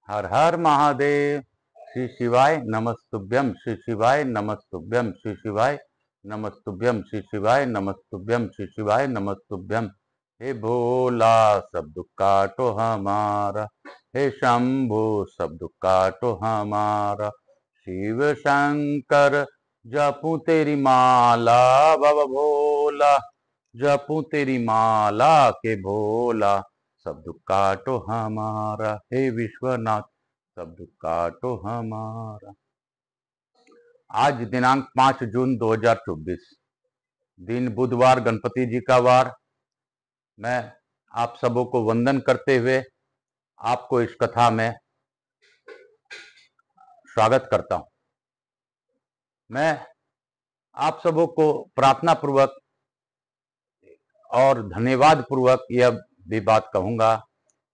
हर हर महादेव। श्री शिवाय नमस्तुभ्यम, श्री शिवाय नमस्तुभ्यम, श्री शिवाय नमस्तुभ्यम, श्री शिवाय नमस्तुभ्यम, श्री शिवाय नमस्तुभ्यम। हे भोला सब दुख काटो हमारा, हे शंभु सब दुख काटो हमारा। शिव शंकर जपू तेरी माला, बाबा भोला जपू तेरी माला के भोला। सब दुख काटो हमारा, हे विश्वनाथ सब दुख काटो हमारा। आज दिनांक 5 जून 2024, दिन बुधवार, गणपति जी का वार। मैं आप सबों को वंदन करते हुए आपको इस कथा में स्वागत करता हूं। मैं आप सबों को प्रार्थना पूर्वक और धन्यवाद पूर्वक यह भी बात कहूंगा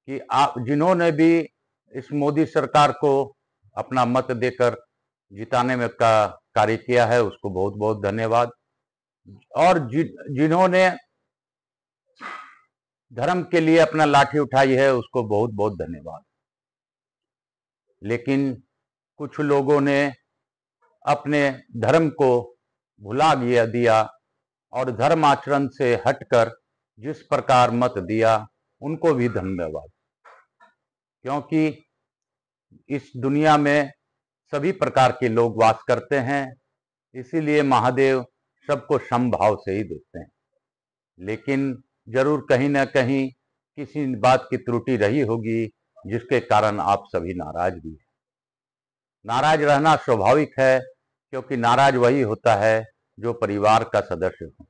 कि आप जिन्होंने भी इस मोदी सरकार को अपना मत देकर जिताने में का कार्य किया है, उसको बहुत बहुत धन्यवाद। और जिन्होंने धर्म के लिए अपना लाठी उठाई है, उसको बहुत बहुत धन्यवाद। लेकिन कुछ लोगों ने अपने धर्म को भुला दिया और धर्म आचरण से हटकर जिस प्रकार मत दिया, उनको भी धन्यवाद। क्योंकि इस दुनिया में सभी प्रकार के लोग वास करते हैं, इसीलिए महादेव सबको समभाव से ही देखते हैं। लेकिन जरूर कहीं ना कहीं किसी बात की त्रुटि रही होगी, जिसके कारण आप सभी नाराज भी हैं। नाराज रहना स्वाभाविक है, क्योंकि नाराज वही होता है जो परिवार का सदस्य हो।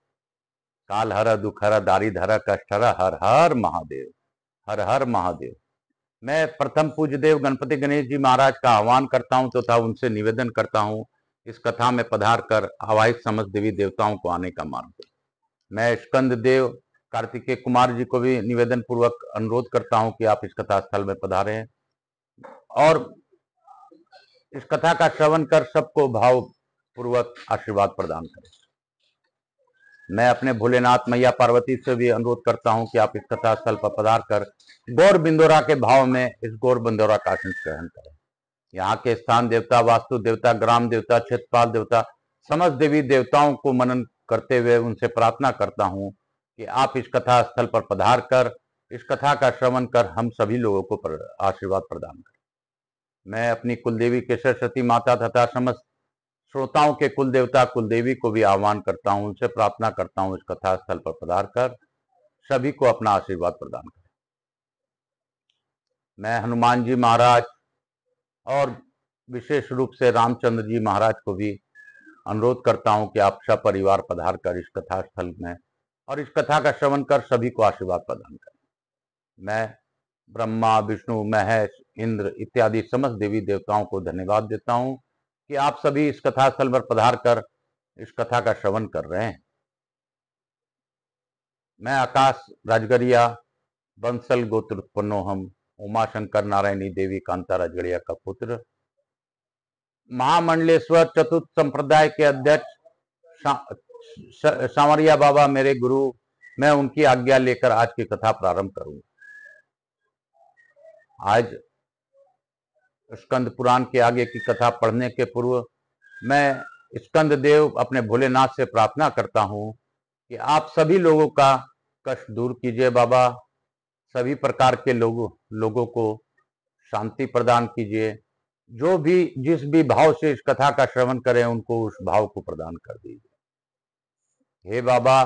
काल हर दुख हर दारी धर कष्ट हर, हर हर महादेव, हर हर महादेव। मैं प्रथम पूज्य देव गणपति गणेश जी महाराज का आह्वान करता हूं तथा उनसे निवेदन करता हूं, इस कथा में पधार कर आवाहित समस्त देवी देवताओं को आने का मार्ग दो। मैं स्कंद देव कार्तिकेय कुमार जी को भी निवेदन पूर्वक अनुरोध करता हूं कि आप इस कथा स्थल में पधारें और इस कथा का श्रवण कर सबको भाव पूर्वक आशीर्वाद प्रदान करें। मैं अपने भोलेनाथ मैया पार्वती से भी अनुरोध करता हूं कि आप इस कथा स्थल पर पधार कर गौर बिंदोरा के भाव में इस गौर बिंदोरा का आशीष ग्रहण करें। यहाँ के स्थान देवता, वास्तु देवता, ग्राम देवता, क्षेत्रपाल देवता, समस्त देवी देवताओं को मनन करते हुए उनसे प्रार्थना करता हूं कि आप इस कथा स्थल पर पधार कर इस कथा का श्रवण कर हम सभी लोगों को आशीर्वाद प्रदान करें। मैं अपनी कुलदेवी केशर सती माता तथा समस्त श्रोताओं के कुल देवता कुलदेवी को भी आह्वान करता हूं, उनसे प्रार्थना करता हूं इस कथा स्थल पर पधार कर सभी को अपना आशीर्वाद प्रदान करें। मैं हनुमान जी महाराज और विशेष रूप से रामचंद्र जी महाराज को भी अनुरोध करता हूं कि आप सब परिवार पधार कर इस कथा स्थल में और इस कथा का श्रवण कर सभी को आशीर्वाद प्रदान करें। मैं ब्रह्मा, विष्णु, महेश, इंद्र इत्यादि समस्त देवी देवताओं को धन्यवाद देता हूं कि आप सभी इस कथा स्थल पर पधार कर इस कथा का श्रवण कर रहे हैं। मैं आकाश राजगरिया बंसल गोत्र उत्पन्नो हम, उमा शंकर नारायणी देवी कांता राजगरिया का पुत्र, महामंडलेश्वर चतुर्थ संप्रदाय के अध्यक्ष सांवरिया बाबा मेरे गुरु, मैं उनकी आज्ञा लेकर आज की कथा प्रारंभ करूंगा। आज स्कंद पुराण के आगे की कथा पढ़ने के पूर्व मैं स्कंद देव अपने भोलेनाथ से प्रार्थना करता हूं कि आप सभी लोगों का कष्ट दूर कीजिए बाबा, सभी प्रकार के लोगों को शांति प्रदान कीजिए। जो भी जिस भी भाव से इस कथा का श्रवण करें, उनको उस भाव को प्रदान कर दीजिए। हे बाबा,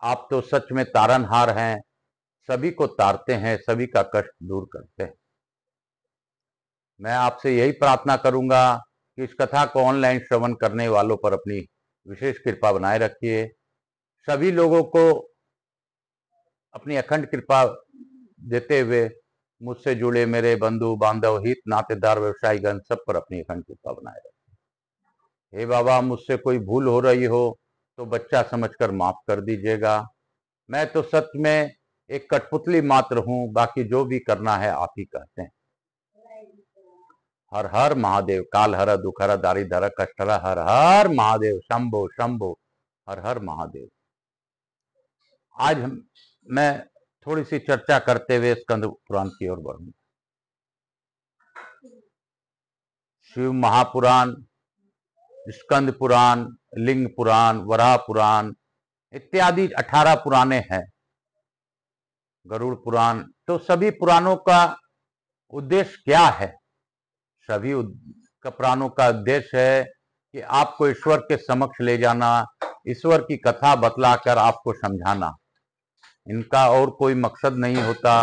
आप तो सच में तारनहार हैं, सभी को तारते हैं, सभी का कष्ट दूर करते हैं। मैं आपसे यही प्रार्थना करूंगा कि इस कथा को ऑनलाइन श्रवण करने वालों पर अपनी विशेष कृपा बनाए रखिए। सभी लोगों को अपनी अखंड कृपा देते हुए मुझसे जुड़े मेरे बंधु बांधव, हित नातेदार, व्यवसायीगण सब पर अपनी अखंड कृपा बनाए रखें। हे बाबा, मुझसे कोई भूल हो रही हो तो बच्चा समझकर माफ कर दीजिएगा। मैं तो सच में एक कठपुतली मात्र हूं, बाकी जो भी करना है आप ही कहते हैं। हर हर महादेव। काल हर दुख हर दारी धर कष्ट हर, हर हर महादेव। शंभो शंभो, हर हर महादेव। आज मैं थोड़ी सी चर्चा करते हुए स्कंद पुराण की ओर बढ़ूंगा। शिव महापुराण, स्कंद पुराण, लिंग पुराण, वराह पुराण इत्यादि 18 पुराणे हैं, गरुड़ पुराण। तो सभी पुराणों का उद्देश्य क्या है? सभी पुराणों का उद्देश्य है कि आपको ईश्वर के समक्ष ले जाना, ईश्वर की कथा बतलाकर आपको समझाना। इनका और कोई मकसद नहीं होता।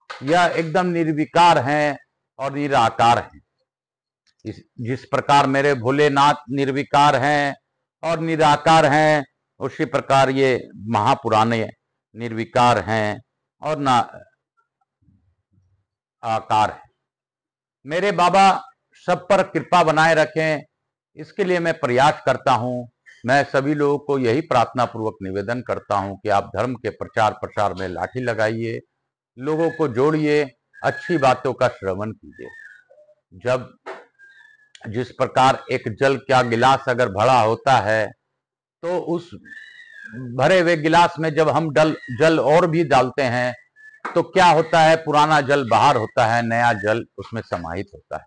यह एकदम निर्विकार हैं और निराकार हैं। जिस प्रकार मेरे भोलेनाथ निर्विकार हैं और निराकार हैं, उसी प्रकार ये महापुराणे निर्विकार हैं और ना आकार है। मेरे बाबा सब पर कृपा बनाए रखें, इसके लिए मैं प्रयास करता हूं। मैं सभी लोगों को यही प्रार्थना पूर्वक निवेदन करता हूं कि आप धर्म के प्रचार प्रसार में लाठी लगाइए, लोगों को जोड़िए, अच्छी बातों का श्रवण कीजिए। जब जिस प्रकार एक जल का गिलास अगर भरा होता है, तो उस भरे हुए गिलास में जब हम जल और भी डालते हैं तो क्या होता है, पुराना जल बाहर होता है, नया जल उसमें समाहित होता है।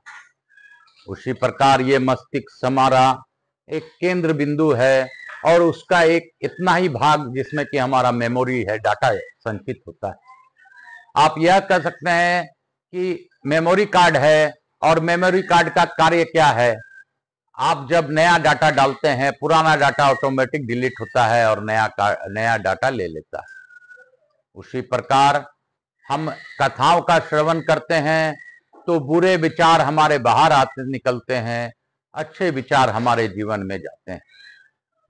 उसी प्रकार ये मस्तिष्क हमारा एक केंद्र बिंदु है और उसका एक इतना ही भाग जिसमें कि हमारा मेमोरी है, डाटा संचित होता है। आप यह कह सकते हैं कि मेमोरी कार्ड है, और मेमोरी कार्ड का कार्य क्या है? आप जब नया डाटा डालते हैं, पुराना डाटा ऑटोमेटिक डिलीट होता है और नया डाटा ले लेता है। उसी प्रकार हम कथाओं का श्रवण करते हैं तो बुरे विचार हमारे बाहर आते निकलते हैं, अच्छे विचार हमारे जीवन में जाते हैं।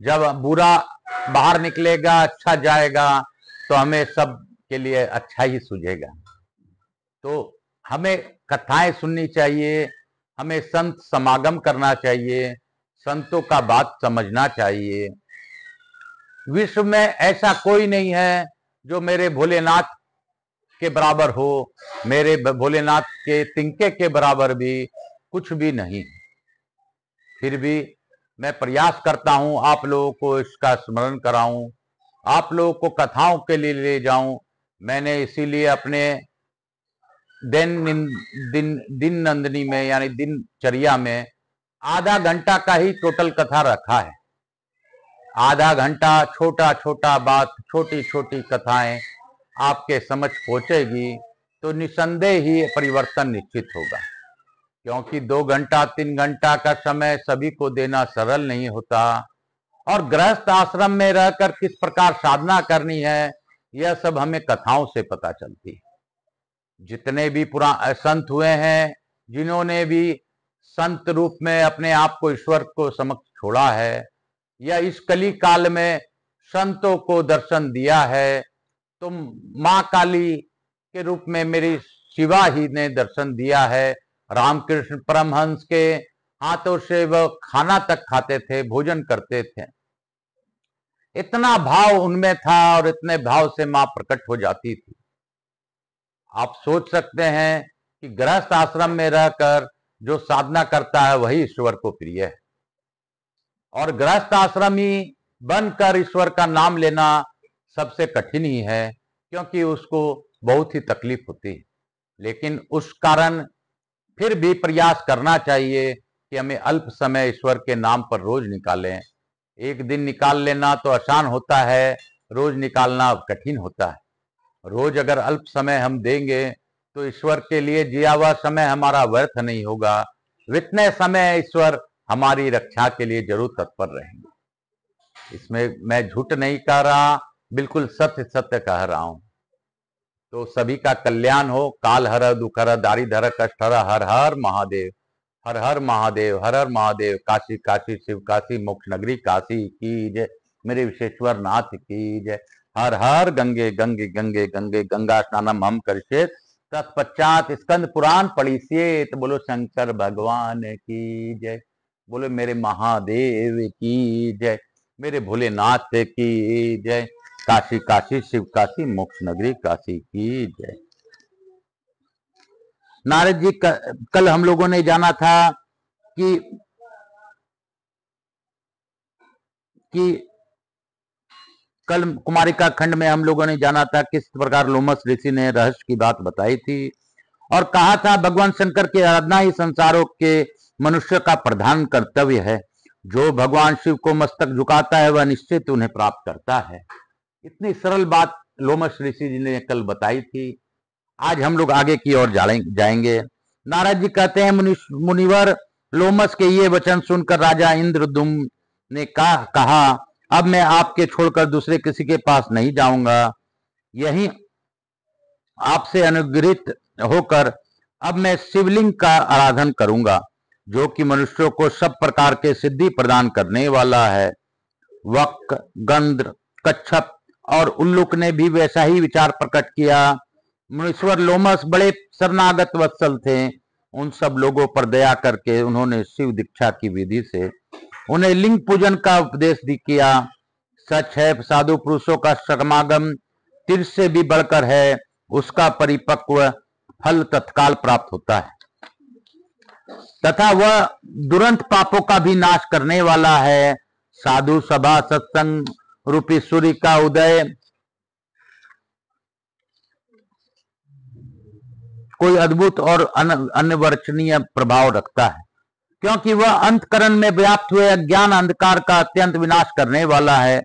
जब बुरा बाहर निकलेगा, अच्छा जाएगा, तो हमें सब के लिए अच्छा ही सूझेगा। तो हमें कथाएं सुननी चाहिए, हमें संत समागम करना चाहिए, संतों का बात समझना चाहिए। विश्व में ऐसा कोई नहीं है जो मेरे भोलेनाथ के बराबर हो, मेरे भोलेनाथ के तिनके के बराबर भी कुछ भी नहीं। फिर भी मैं प्रयास करता हूं आप लोगों को इसका स्मरण कराऊं, आप लोगों को कथाओं के लिए ले जाऊं। मैंने इसीलिए अपने दिन नंदनी में यानी दिनचर्या में आधा घंटा का ही टोटल कथा रखा है। आधा घंटा छोटा छोटा बात, छोटी छोटी कथाएं आपके समझ पहुंचेगी तो निसंदेह ही परिवर्तन निश्चित होगा। क्योंकि 2 घंटा 3 घंटा का समय सभी को देना सरल नहीं होता, और गृहस्थ आश्रम में रहकर किस प्रकार साधना करनी है, यह सब हमें कथाओं से पता चलती है। जितने भी संत हुए हैं, जिन्होंने भी संत रूप में अपने आप को ईश्वर को समक्ष छोड़ा है, या इस कली काल में संतों को दर्शन दिया है, तो मां काली के रूप में मेरी शिवा ही ने दर्शन दिया है। रामकृष्ण परमहंस के हाथों से वह खाना तक खाते थे, भोजन करते थे। इतना भाव उनमें था और इतने भाव से मां प्रकट हो जाती थी। आप सोच सकते हैं कि गृहस्थ आश्रम में रहकर जो साधना करता है वही ईश्वर को प्रिय है, और गृहस्थ आश्रमी बनकर ईश्वर का नाम लेना सबसे कठिन ही है, क्योंकि उसको बहुत ही तकलीफ होती है। लेकिन उस कारण फिर भी प्रयास करना चाहिए कि हमें अल्प समय ईश्वर के नाम पर रोज निकालें। एक दिन निकाल लेना तो आसान होता है, रोज निकालना कठिन होता है। रोज अगर अल्प समय हम देंगे तो ईश्वर के लिए जिया हुआ समय हमारा व्यर्थ नहीं होगा। इतने समय ईश्वर हमारी रक्षा के लिए जरूर तत्पर रहेंगे। इसमें मैं झूठ नहीं कह रहा, बिल्कुल सत्य सत्य कह रहा हूं। तो सभी का कल्याण हो। काल हर दुख हर दारी धर कष्ट हर, हर हर महादेव, हर हर महादेव, हर हर महादेव। काशी काशी शिव काशी, मोक्ष नगरी काशी की जय। मेरे विश्वेश्वर नाथ की जय। हर हर गंगे गंगे गंगे गंगे, गंगा स्नानम हम करिष्ये, तत्पश्चात स्कंद पुराण पढ़िष्येत। बोलो शंकर भगवान की जय, बोलो मेरे महादेव की जय, मेरे भोलेनाथ की जय। काशी काशी शिव काशी, मोक्ष नगरी काशी की जय। नारद जी कल हम लोगों ने जाना था कि कल कुमारिका खंड में हम लोगों ने जाना था किस प्रकार लोमस ऋषि ने रहस्य की बात बताई थी, और कहा था भगवान शंकर की आराधना ही संसारों के मनुष्य का प्रधान कर्तव्य है। जो भगवान शिव को मस्तक झुकाता है वह निश्चित उन्हें प्राप्त करता है। इतनी सरल बात लोमश ऋषि जी ने कल बताई थी। आज हम लोग आगे की ओर जाएंगे। नारद जी कहते हैं, मुनिवर, लोमश के ये वचन सुनकर राजा इंद्रदुम्न ने कहा, अब मैं आपके छोड़कर दूसरे किसी के पास नहीं जाऊंगा। यही आपसे अनुग्रहित होकर अब मैं शिवलिंग का आराधन करूंगा, जो कि मनुष्यों को सब प्रकार के सिद्धि प्रदान करने वाला है। वक, गंध, कच्छप और उल्लुक ने भी वैसा ही विचार प्रकट किया। मुनीश्वर लोमश बड़े शरणागत वत्सल थे। उन सब लोगों पर दया करके उन्होंने शिव दीक्षा की विधि से उन्हें लिंग पूजन का उपदेश किया। सच है, साधु पुरुषों का समागम तीर्थ से भी बढ़कर है। उसका परिपक्व फल तत्काल प्राप्त होता है तथा वह दुरंत पापों का भी नाश करने वाला है। साधु सभा सत्संग रूपी सूर्य का उदय कोई अद्भुत और अनिवर्चनीय प्रभाव रखता है, क्योंकि वह अंतकरण में व्याप्त हुए अज्ञान अंधकार का अत्यंत विनाश करने वाला है।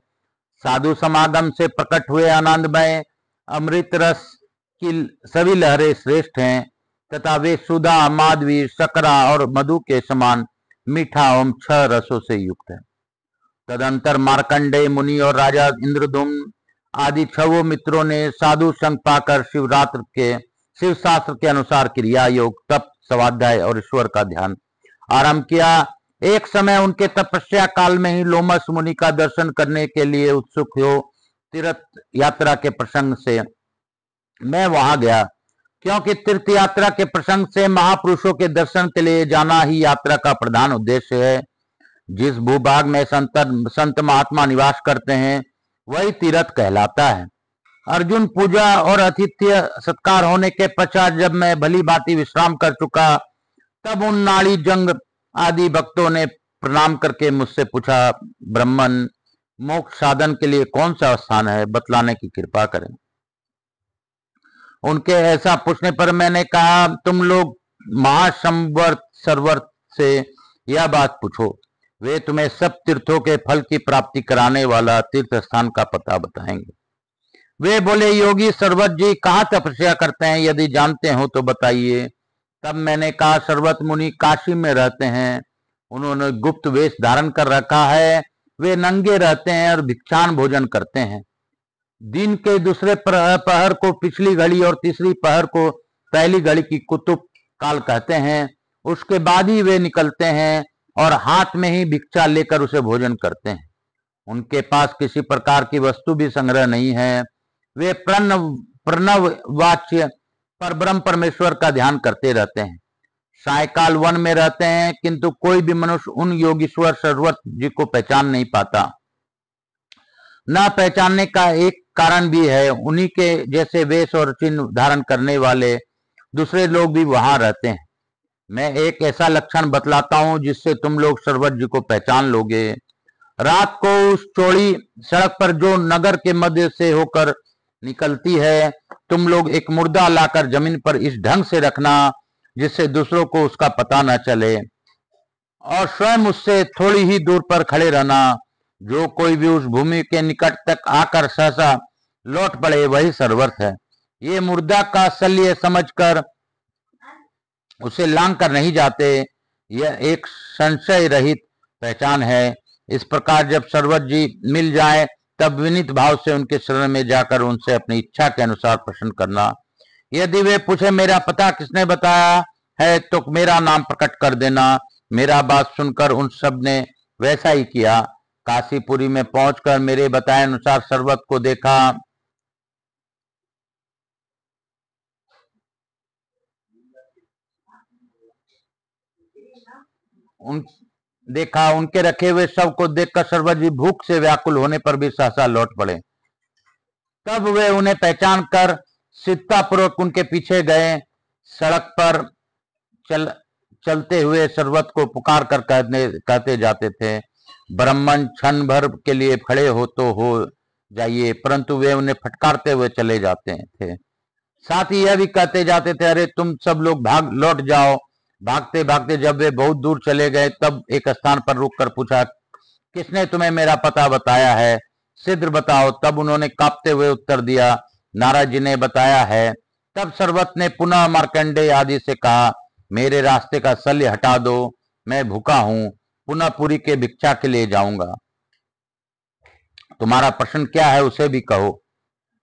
साधु समागम से प्रकट हुए आनंदमय अमृत रस की सभी लहरें श्रेष्ठ हैं तथा वे सुधा, माधवी, शकरा और मधु के समान मीठा एवं 6 रसों से युक्त है। तदंतर मार्कंडेय मुनि और राजा इंद्रदुम्न आदि 6 मित्रों ने साधु संग पाकर शिव शास्त्र के अनुसार क्रिया योग, तप, स्वाध्याय और ईश्वर का ध्यान आरंभ किया। एक समय उनके तपस्या काल में ही लोमश मुनि का दर्शन करने के लिए उत्सुक हो तीर्थ यात्रा के प्रसंग से मैं वहां गया, क्योंकि तीर्थ यात्रा के प्रसंग से महापुरुषों के दर्शन के लिए जाना ही यात्रा का प्रधान उद्देश्य है। जिस भूभाग में संत महात्मा निवास करते हैं वही तीर्थ कहलाता है। अर्जुन, पूजा और आतिथ्य सत्कार होने के पश्चात जब मैं भली भांति विश्राम कर चुका, तब उन नाड़ी जंग आदि भक्तों ने प्रणाम करके मुझसे पूछा, ब्राह्मण, मोक्ष साधन के लिए कौन सा स्थान है, बतलाने की कृपा करें। उनके ऐसा पूछने पर मैंने कहा, तुम लोग महासंवर्त सरवर्त से यह बात पूछो, वे तुम्हें सब तीर्थों के फल की प्राप्ति कराने वाला तीर्थ स्थान का पता बताएंगे। वे बोले, योगी सरवत जी कहाँ तपस्या करते हैं, यदि जानते हो तो बताइए। तब मैंने कहा, सरवत मुनि काशी में रहते हैं। उन्होंने गुप्त वेश धारण कर रखा है। वे नंगे रहते हैं और भिक्षान भोजन करते हैं। दिन के दूसरे पहर को पिछली घड़ी और तीसरी पहर को पहली घड़ी की कुतुब काल कहते हैं। उसके बाद ही वे निकलते हैं और हाथ में ही भिक्षा लेकर उसे भोजन करते हैं। उनके पास किसी प्रकार की वस्तु भी संग्रह नहीं है। वे प्रणव वाच्य पर ब्रह्म परमेश्वर का ध्यान करते रहते हैं। सायकाल वन में रहते हैं, किंतु कोई भी मनुष्य उन योगीश्वर सरवत जी को पहचान नहीं पाता। न पहचानने का एक कारण भी है, उन्हीं के जैसे वेश और चिन्ह धारण करने वाले दूसरे लोग भी वहां रहते हैं। मैं एक ऐसा लक्षण बतलाता हूं जिससे तुम लोग सरवत जी को पहचान लोगे। रात को उस चौड़ी सड़क पर जो नगर के मध्य से होकर निकलती है, तुम लोग एक मुर्दा लाकर जमीन पर इस ढंग से रखना जिससे दूसरों को उसका पता न चले, और स्वयं उससे थोड़ी ही दूर पर खड़े रहना। जो कोई भी उस भूमि के निकट तक आकर सहसा लौट पड़े वही सरवर्त है। ये मुर्दा का शल्य समझकर उसे लांग कर नहीं जाते। यह एक संशय रहित पहचान है। इस प्रकार जब सरवत जी मिल जाए तब विनीत भाव से उनके शरण में जाकर उनसे अपनी इच्छा के अनुसार प्रश्न करना। यदि वे पूछे, मेरा पता किसने बताया है, तो मेरा नाम प्रकट कर देना। मेरा बात सुनकर उन सब ने वैसा ही किया। काशीपुरी में पहुंचकर मेरे बताए अनुसार सरवत को देखा। उनके रखे हुए शव को देखकर सरवत जी भूख से व्याकुल होने पर भी सहसा लौट पड़े। तब वे उन्हें पहचान कर सिद्धतापूर्वक उनके पीछे गए। सड़क पर चलते हुए सरवत को पुकार कर कहते जाते थे, ब्राह्मण, क्षण भर के लिए खड़े हो तो हो जाइए, परंतु वे उन्हें फटकारते हुए चले जाते थे। साथ ही यह भी कहते जाते थे, अरे तुम सब लोग भाग लौट जाओ। भागते भागते जब वे बहुत दूर चले गए तब एक स्थान पर रुककर पूछा, किसने तुम्हें मेरा पता बताया है? शीघ्र बताओ। तब उन्होंने कांपते हुए उत्तर दिया, नारद जी ने बताया है। तब सर्वत ने पुनः मार्कंडेय आदि से कहा, मेरे रास्ते का शल्य हटा दो, मैं भूखा हूं, पुनः पुरी के भिक्षा के लिए जाऊंगा। तुम्हारा प्रश्न क्या है उसे भी कहो।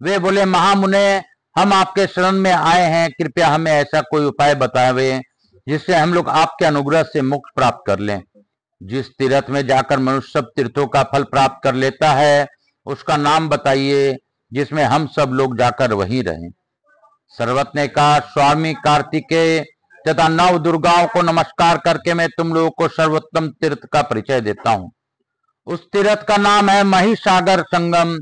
वे बोले, महामुने, हम आपके शरण में आए हैं, कृपया हमें ऐसा कोई उपाय बतावे जिससे हम लोग आपके अनुग्रह से मोक्ष प्राप्त कर लें। जिस तीर्थ में जाकर मनुष्य सब तीर्थों का फल प्राप्त कर लेता है, उसका नाम बताइए जिसमें हम सब लोग जाकर वहीं रहें। सर्वत ने कहा, स्वामी कार्तिकेय तथा 9 दुर्गाओं को नमस्कार करके मैं तुम लोगों को सर्वोत्तम तीर्थ का परिचय देता हूँ। उस तीर्थ का नाम है महिसागर संगम।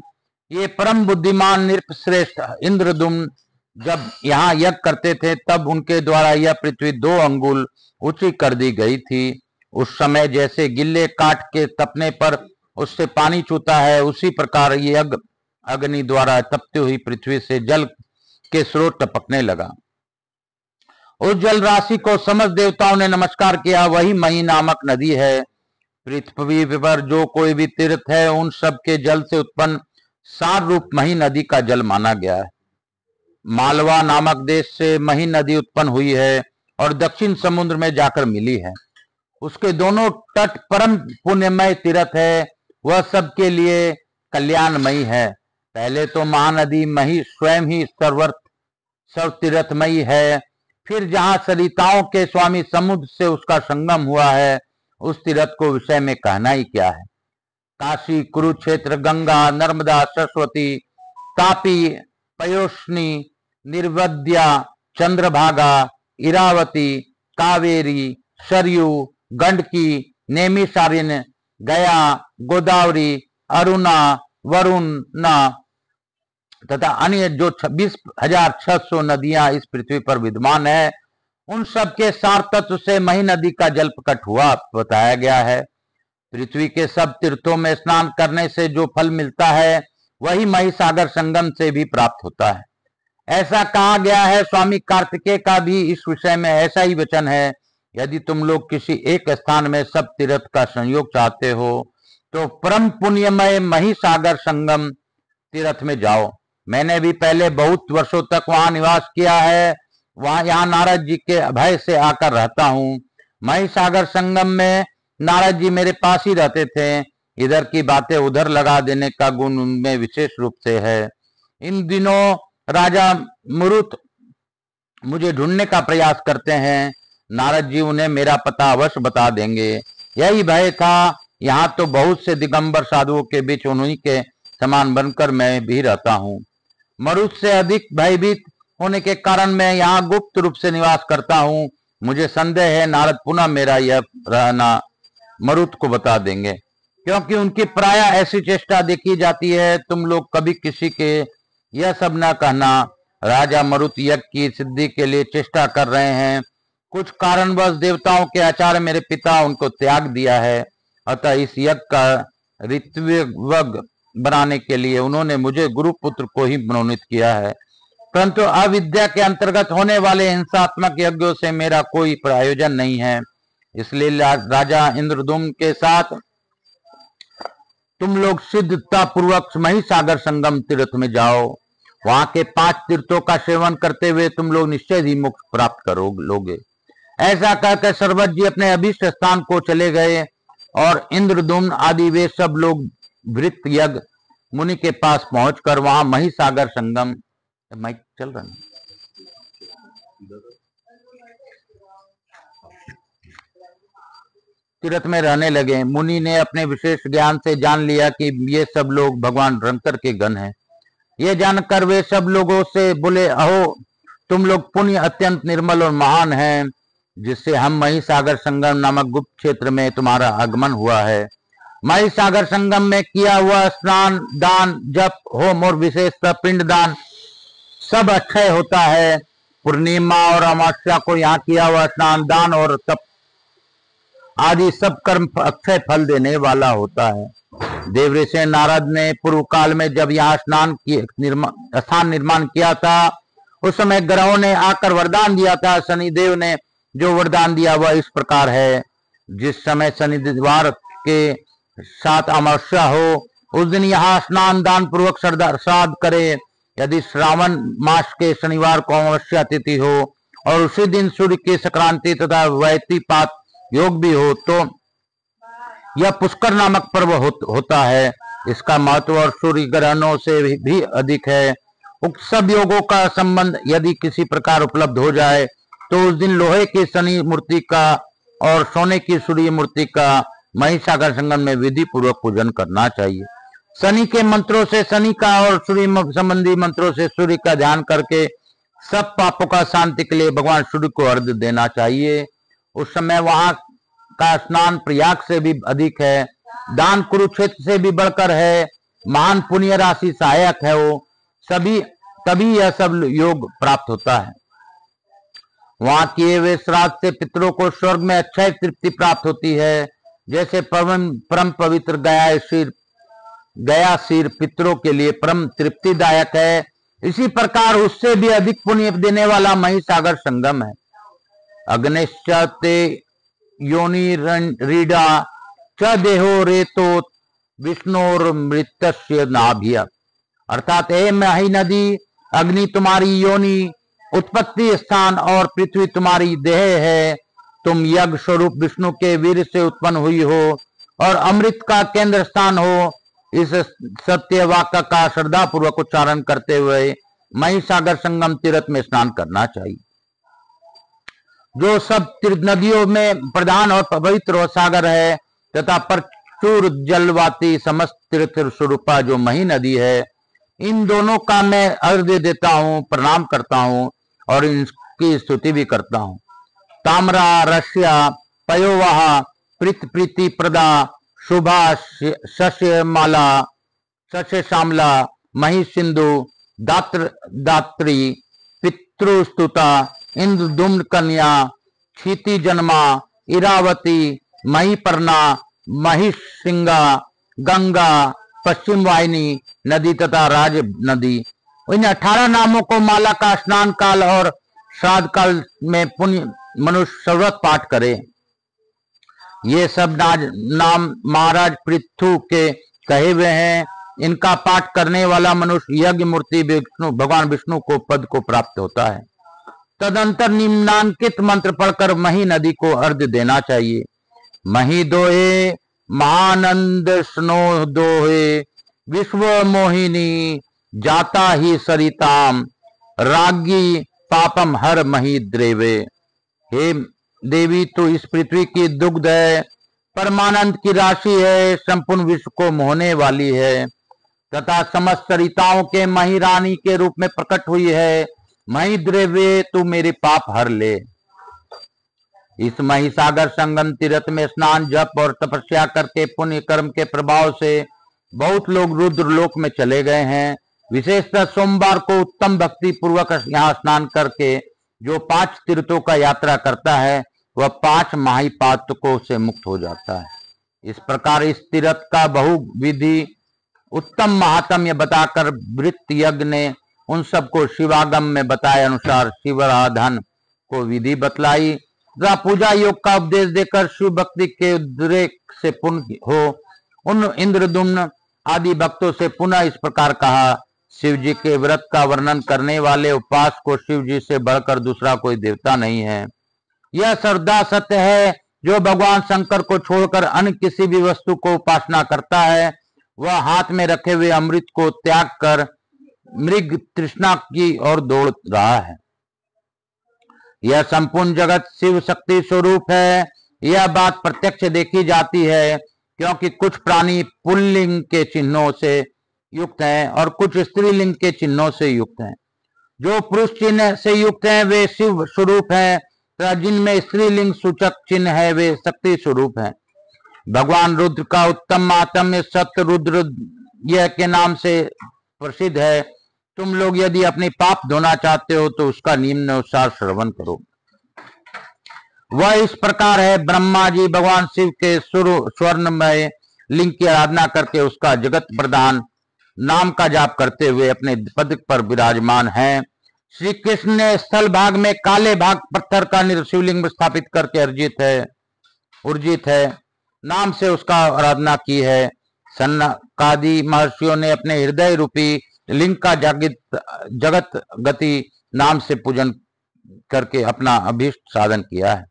ये परम बुद्धिमान नृपश्रेष्ठ इंद्रदुम्न जब यहाँ यज्ञ करते थे तब उनके द्वारा यह पृथ्वी 2 अंगुल ऊंची कर दी गई थी। उस समय जैसे गिल्ले काट के तपने पर उससे पानी चूता है, उसी प्रकार यज्ञ अग्नि द्वारा तपती हुई पृथ्वी से जल के स्रोत टपकने लगा। उस जल राशि को समस्त देवताओं ने नमस्कार किया। वही मही नामक नदी है। पृथ्वी पर जो कोई भी तीर्थ है उन सब के जल से उत्पन्न सार रूप मही नदी का जल माना गया है। मालवा नामक देश से मही नदी उत्पन्न हुई है और दक्षिण समुद्र में जाकर मिली है। उसके दोनों तट परम पुण्यमय तीर्थ है, वह सबके लिए कल्याणमयी है। पहले तो महानदी मही स्वयं ही सर्व तीर्थमयी है, फिर जहां सरिताओं के स्वामी समुद्र से उसका संगम हुआ है, उस तीर्थ को विषय में कहना ही क्या है। काशी, कुरुक्षेत्र, गंगा, नर्मदा, सरस्वती, तापी, पयोष्णी, निर्वद्या, चंद्रभागा, इरावती, कावेरी, सरयू, गंडकी, नैमिषारण्य, गया, गोदावरी, अरुणा, वरुणा तथा अन्य जो 26,600 नदियां इस पृथ्वी पर विद्यमान है, उन सब के सार तत्व से मही नदी का जल प्रकट हुआ बताया गया है। पृथ्वी के सब तीर्थों में स्नान करने से जो फल मिलता है वही महिसागर संगम से भी प्राप्त होता है, ऐसा कहा गया है। स्वामी कार्तिकेय का भी इस विषय में ऐसा ही वचन है। यदि तुम लोग किसी एक स्थान में सब तीर्थ का संयोग चाहते हो तो परम पुण्यमय महिसागर संगम तीर्थ में जाओ। मैंने भी पहले बहुत वर्षों तक वहां निवास किया है। यहाँ नारद जी के अभय से आकर रहता हूँ। महिसागर संगम में नारद जी मेरे पास ही रहते थे। इधर की बातें उधर लगा देने का गुण उनमें विशेष रूप से है। इन दिनों राजा मरुत मुझे ढूंढने का प्रयास करते हैं। नारद जी उन्हें मेरा पता अवश्य बता देंगे। यही भय था। यहाँ तो बहुत से दिगंबर साधुओं के बीच उन्हीं के समान बनकर मैं भी रहता हूँ। मरुत से अधिक भयभीत होने के कारण मैं यहाँ गुप्त रूप से निवास करता हूँ। मुझे संदेह है नारद पुनः मेरा यह रहना मरुत को बता देंगे, क्योंकि उनकी प्राय ऐसी चेष्टा देखी जाती है। तुम लोग कभी किसी के यह सब न कहना। राजा मरुत यज्ञ की सिद्धि के लिए चेष्टा कर रहे हैं। कुछ कारणवश देवताओं के आचार्य मेरे पिता उनको त्याग दिया है, अतः इस यज्ञ का ऋत्विक बनाने के लिए उन्होंने मुझे गुरुपुत्र को ही मनोनीत किया है। परंतु अविद्या के अंतर्गत होने वाले हिंसात्मक यज्ञों से मेरा कोई प्रयोजन नहीं है। इसलिए राजा इंद्रदुम्न के साथ तुम लोग सिद्धता पूर्वक महिसागर संगम तीर्थ में जाओ। वहां के 5 तीर्थों का सेवन करते हुए तुम लोग निश्चय ही मोक्ष प्राप्त लोगे। ऐसा कहकर सर्वत जी अपने अभीष्ट स्थान को चले गए और इंद्रदुम्न आदि वे सब लोग वृत्त यज्ञ मुनि के पास पहुंचकर वहां महिसागर संगम माइक चल रहा है तीर्थ में रहने लगे। मुनि ने अपने विशेष ज्ञान से जान लिया कि ये सब लोग भगवान शंकर के गण हैं। ये जानकर वे सब लोगों से बोले, अहो तुम लोग पुण्य अत्यंत निर्मल और महान हैं, जिससे हम महिसागर संगम नामक गुप्त क्षेत्र में तुम्हारा आगमन हुआ है। महिसागर संगम में किया हुआ स्नान, दान, जप, होम और विशेषतः पिंड दान सब अक्षय होता है। पूर्णिमा और अमावस्या को यहाँ किया हुआ स्नान, दान और तप आदि सब कर्म अक्षय फल देने वाला होता है। देवऋषि नारद ने पूर्व काल में जब यहाँ स्थान निर्माण किया था, उस समय ग्रहों ने आकर वरदान दिया था। शनिदेव ने जो वरदान दिया वह इस प्रकार है। जिस समय शनिवार के साथ अमावस्या हो उस दिन यहाँ स्नान दान पूर्वक श्राद्ध करे। यदि श्रावण मास के शनिवार को अमावस्या तिथि हो और उसी दिन सूर्य की संक्रांति तथा वैतिपात योग भी हो तो यह पुष्कर नामक पर्व होता है। इसका महत्व और सूर्य ग्रहणों से भी अधिक है। उक्त सब योगों का संबंध यदि किसी प्रकार उपलब्ध हो जाए तो उस दिन लोहे की शनि मूर्ति का और सोने की सूर्य मूर्ति का महिसागर संगम में विधि पूर्वक पूजन करना चाहिए। शनि के मंत्रों से शनि का और सूर्य संबंधी मंत्रों से सूर्य का ध्यान करके सब पापों का शांति के लिए भगवान सूर्य को अर्घ्य देना चाहिए। उस समय वहां का स्नान प्रयाग से भी अधिक है, दान कुरुक्षेत्र से भी बढ़कर है, महान पुण्य राशि सहायक है। वो तभी यह सब योग प्राप्त होता है। वहां किए हुए श्राद्ध से पितरों को स्वर्ग में अक्षय तृप्ति प्राप्त होती है। जैसे परम पवित्र गया शीर पितरों के लिए परम तृप्तिदायक है, इसी प्रकार उससे भी अधिक पुण्य देने वाला महिसागर संगम है। अग्निश्चते योनि रीडा च देहो रेतो विष्णोर्मृतस्य नाभिया। अर्थात हे मही नदी, अग्नि तुम्हारी योनि, उत्पत्ति स्थान और पृथ्वी तुम्हारी देह है। तुम यज्ञ स्वरूप विष्णु के वीर से उत्पन्न हुई हो और अमृत का केंद्र स्थान हो। इस सत्य वाक्य का श्रद्धा पूर्वक उच्चारण करते हुए महिसागर संगम तीर्थ में स्नान करना चाहिए, जो सब तीर्थ नदियों में प्रधान और पवित्र सागर है तथा प्रचुर जलवाती समस्त तीर्थ स्वरूपा जो मही नदी है। इन दोनों का मैं अर्घ्य देता हूँ, प्रणाम करता हूँ और इनकी स्तुति भी करता हूँ। ताम्रा रस्या पयोवाहा प्रीति प्रदा शुभा शस्यमाला शस्य श्यामला मही सिंधु दात्री पितृस्तुता इंद्रदुम्न कन्या क्षिति जन्मा इरावती महीपर्णा महिषिंगा गंगा पश्चिम वाहिनी नदी तथा राज नदी। इन 18 नामों को माला का स्नान काल और श्राद्ध काल में पुण्य मनुष्य सर्वत पाठ करे। ये सब नाम महाराज पृथु के कहे हुए हैं। इनका पाठ करने वाला मनुष्य यज्ञ मूर्ति भगवान विष्णु को पद को प्राप्त होता है। तदंतर निम्नांकित मंत्र पढ़कर मही नदी को अर्घ्य देना चाहिए। मही दोहे महानंद स्नो दोहे विश्व मोहिनी जाता ही सरिताम रागी पापम हर मही द्रेवे। हे देवी, तो इस पृथ्वी की दुग्ध है, परमानंद की राशि है, संपूर्ण विश्व को मोहने वाली है तथा समस्त सरिताओं के मही रानी के रूप में प्रकट हुई है। मही द्रव्य तू मेरे पाप हर ले। इस महिसागर संगम तीर्थ में स्नान जप और तपस्या करके पुण्य कर्म के प्रभाव से बहुत लोग रुद्र लोक में चले गए हैं। विशेषतः सोमवार को उत्तम भक्ति पूर्वक यहाँ स्नान करके जो 5 तीर्थों का यात्रा करता है वह 5 महापातकों से मुक्त हो जाता है। इस प्रकार इस तीर्थ का बहुविधि उत्तम महात्म्य बताकर वृत्त यज्ञ ने उन सबको शिवागम में बताए अनुसार शिवाराधन को विधि बतलाई तथा पूजा योग का उपदेश देकर शिव भक्ति के उद्रेक से पुण्य हो। उन इंद्रदुम्न आदि भक्तों से पुनः इस प्रकार कहा, शिव जी के व्रत का वर्णन करने वाले उपास को शिव जी से बढ़कर दूसरा कोई देवता नहीं है। यह श्रद्धा सत्य है। जो भगवान शंकर को छोड़कर अन्य किसी भी वस्तु को उपासना करता है वह हाथ में रखे हुए अमृत को त्याग कर मृग तृष्णा की ओर दौड़ रहा है। यह संपूर्ण जगत शिव शक्ति स्वरूप है। यह बात प्रत्यक्ष देखी जाती है क्योंकि कुछ प्राणी पुल्लिंग के चिन्हों से युक्त हैं और कुछ स्त्रीलिंग के चिन्हों से युक्त हैं। जो पुरुष चिन्ह से युक्त हैं वे शिव स्वरूप हैं तथा जिनमें स्त्रीलिंग सूचक चिन्ह है वे शक्ति स्वरूप हैं। भगवान रुद्र का उत्तम महात्म्य सत्य रुद्र यह के नाम से प्रसिद्ध है। तुम लोग यदि अपने पाप धोना चाहते हो तो उसका निम्न अनुसार श्रवण करो। वह इस प्रकार है, ब्रह्मा जी भगवान शिव के स्वर्णमय लिंग की आराधना करके उसका जगत प्रधान नाम का जाप करते हुए अपने पद पर विराजमान हैं। श्री कृष्ण ने स्थल भाग में काले भाग पत्थर का शिवलिंग स्थापित करके उर्जित है नाम से उसका आराधना की है। सनकादि महर्षियों ने अपने हृदय रूपी लिंग का जगत गति नाम से पूजन करके अपना अभीष्ट साधन किया है।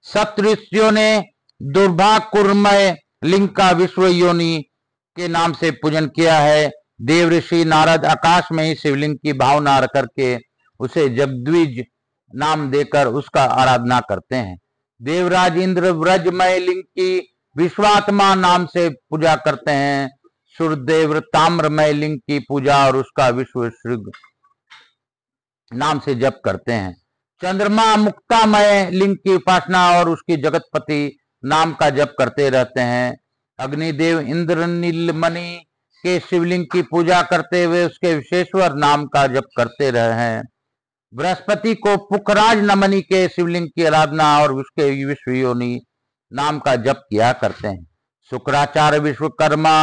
सप्तऋषियों ने दुर्भाकुरमय लिंग का विश्व योनि के नाम से पूजन किया है। देव ऋषि नारद आकाश में ही शिवलिंग की भावना करके उसे जगद्विज नाम देकर उसका आराधना करते हैं। देवराज इंद्र व्रजमय लिंग की विश्वात्मा नाम से पूजा करते हैं। सूर्यदेव ताम्रमय लिंग की पूजा और उसका विश्व श्रृंग नाम से जप करते हैं। चंद्रमा मुक्तामय लिंग की उपासना और उसकी जगतपति नाम का जप करते रहते हैं। अग्निदेव इंद्र नीलमणि के शिवलिंग की पूजा करते हुए उसके विशेश्वर नाम का जप करते रहे हैं। बृहस्पति को पुखराज नमनी के शिवलिंग की आराधना और उसके विश्व योनि नाम का जप किया करते हैं। शुक्राचार्य विश्वकर्मा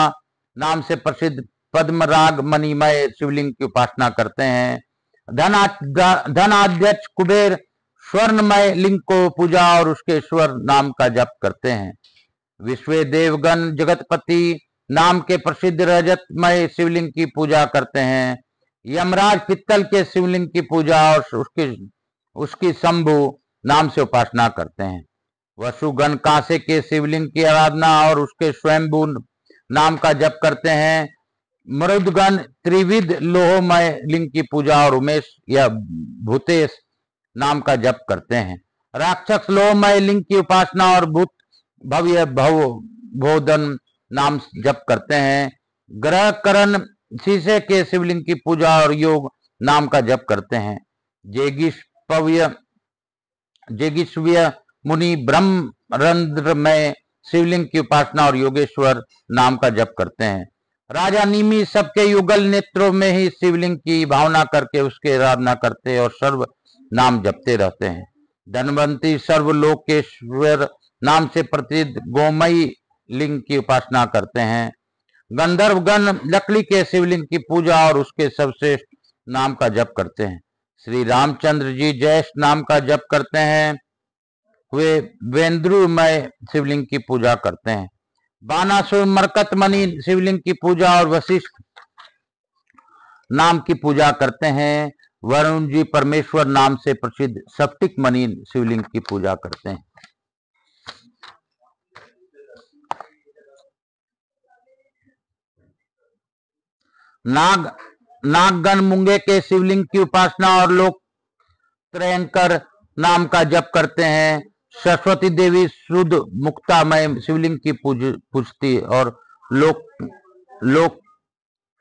नाम से प्रसिद्ध पद्मराग मणिमय शिवलिंग की उपासना करते हैं। धनाध्यक्ष कुबेर स्वर्णमय लिंग को पूजा और उसके स्वर नाम का जप करते हैं। विश्व देवगण जगतपति नाम के प्रसिद्ध रजतमय शिवलिंग की पूजा करते हैं। यमराज पित्तल के शिवलिंग की पूजा और उसकी शंभु नाम से उपासना करते हैं। वसुगण कांसे के शिवलिंग की आराधना और उसके स्वयंभू नाम का जप करते हैं। मरुदगण त्रिविध लोहमय लिंग की पूजा और उमेश या भूतेश नाम का जप करते हैं। राक्षस लोहमय लिंग की उपासना और भूत भव्य भवोदन नाम जप करते हैं। ग्रह करण शीशे के शिवलिंग की पूजा और योग नाम का जप करते हैं। जेगिष्व्य मुनि ब्रह्मरंध्र में शिवलिंग की उपासना और योगेश्वर नाम का जप करते हैं। राजा निमि सबके युगल नेत्रों में ही शिवलिंग की भावना करके उसके आराधना करते और सर्व नाम जपते रहते हैं। धनवंती सर्वलोकेश्वर नाम से प्रसिद्ध गोमयी लिंग की उपासना करते हैं। गंधर्वगण लकड़ी के शिवलिंग की पूजा और उसके सर्वश्रेष्ठ नाम का जप करते हैं। श्री रामचंद्र जी जयेश नाम का जप करते हैं। वे वेंद्रुमय शिवलिंग की पूजा करते हैं। बानासुर मरकत मणि शिवलिंग की पूजा और वशिष्ठ नाम की पूजा करते हैं। वरुण जी परमेश्वर नाम से प्रसिद्ध सप्तिक मणि शिवलिंग की पूजा करते हैं। नागगण मूंगे के शिवलिंग की उपासना और लोक त्रयंकर नाम का जप करते हैं। सरस्वती देवी शुद्ध मुक्तामय शिवलिंग की पूजती और लोक